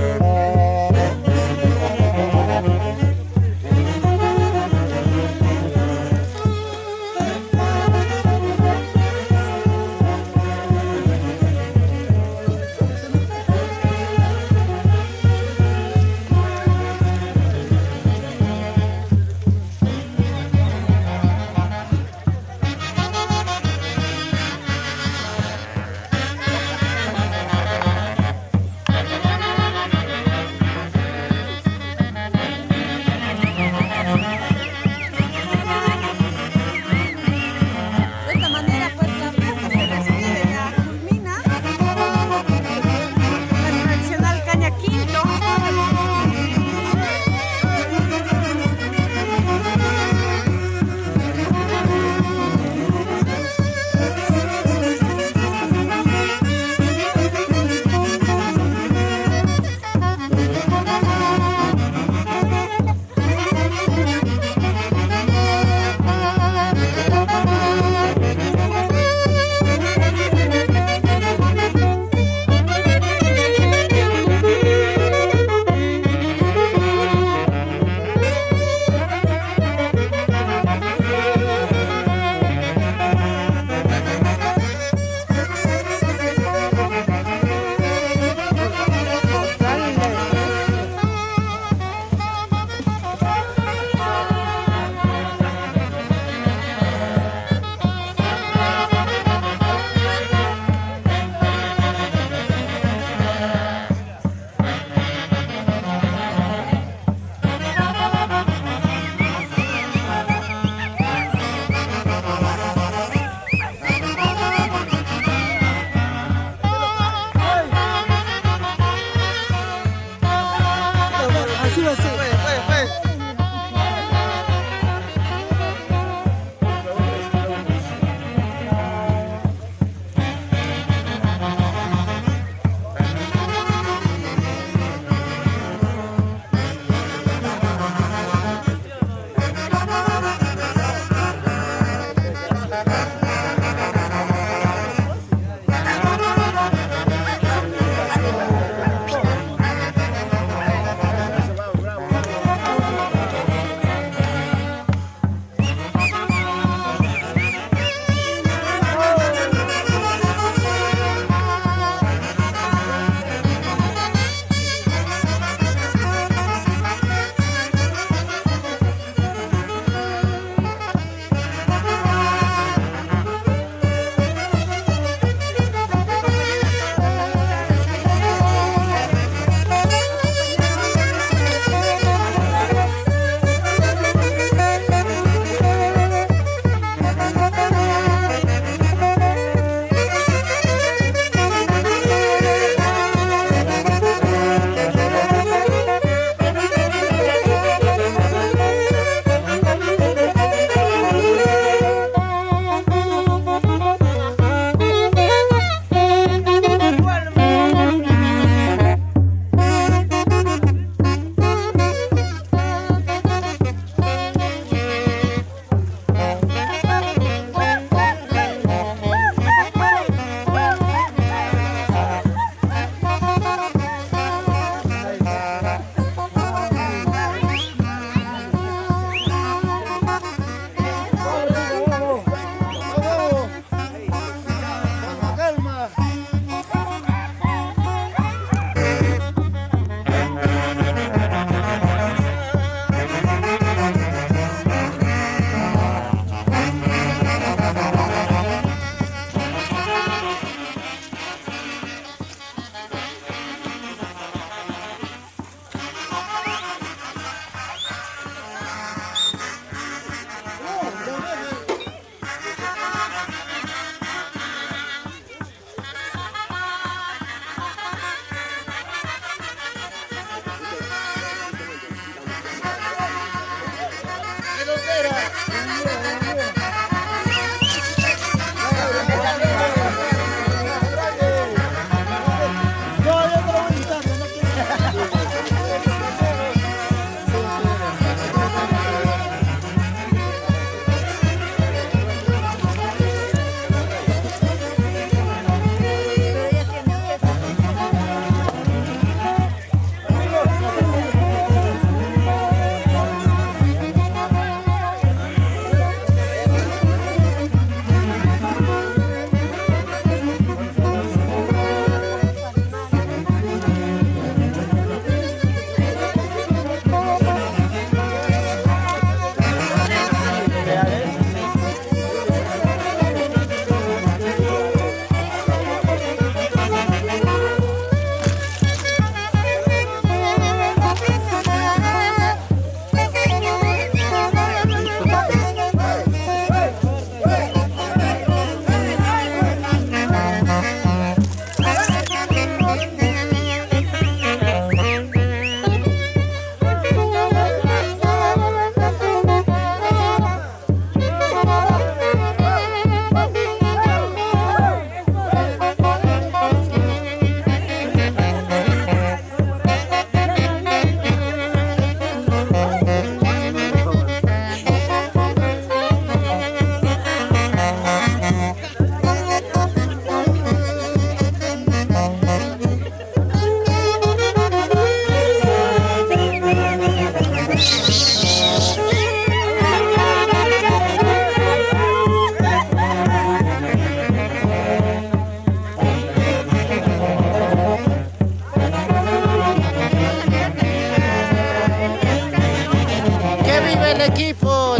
equipo.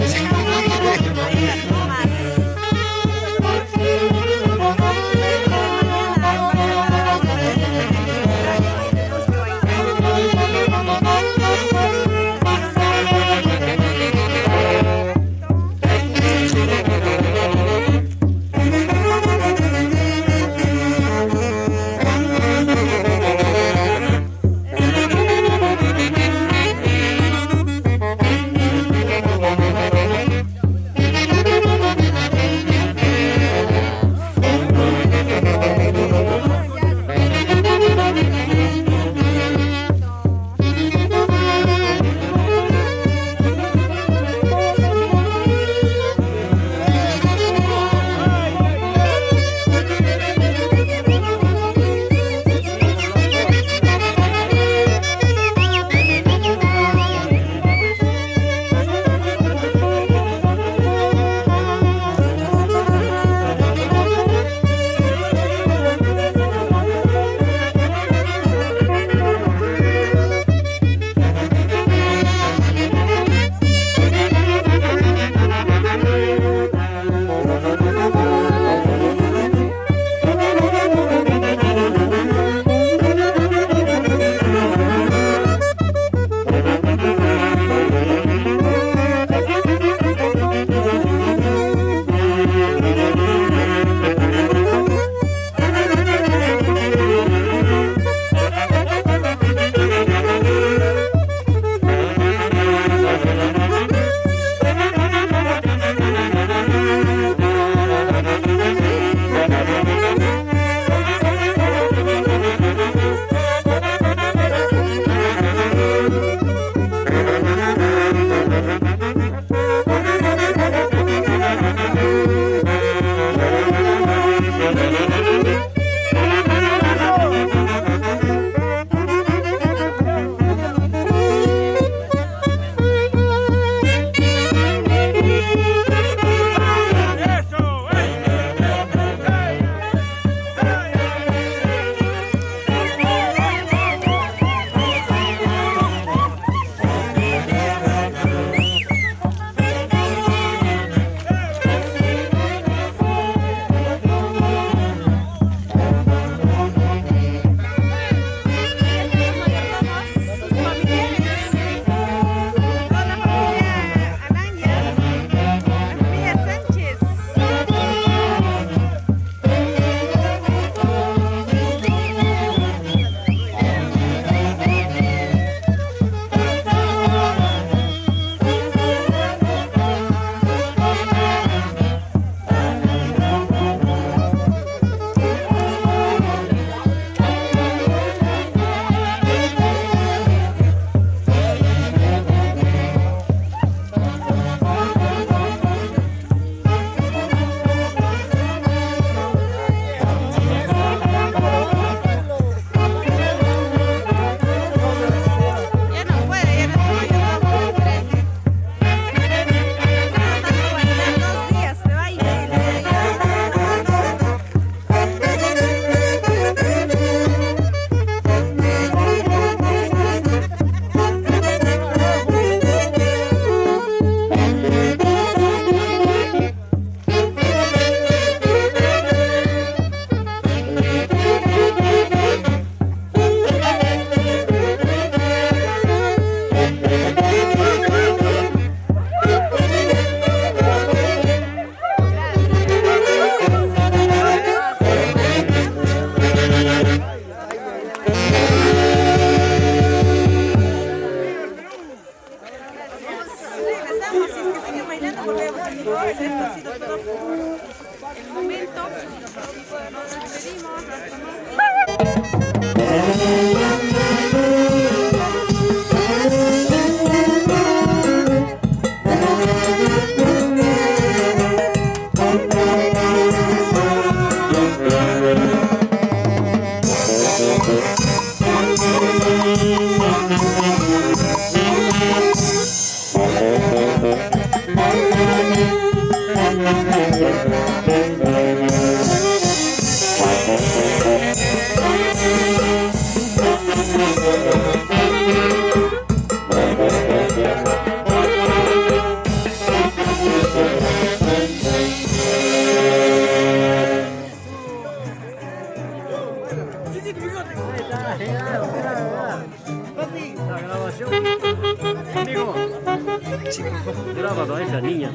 Grabado a esa niña.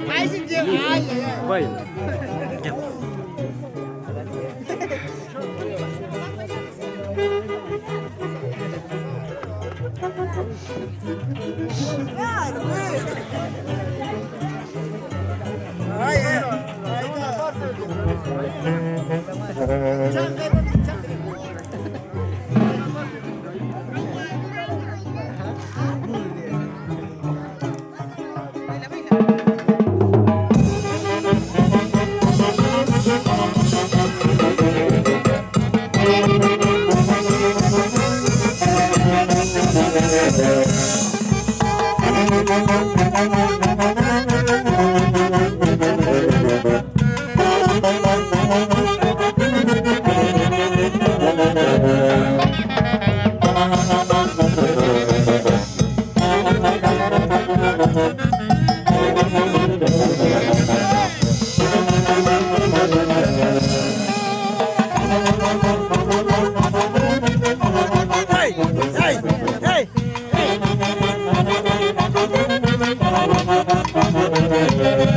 Bueno. Ya. Hey!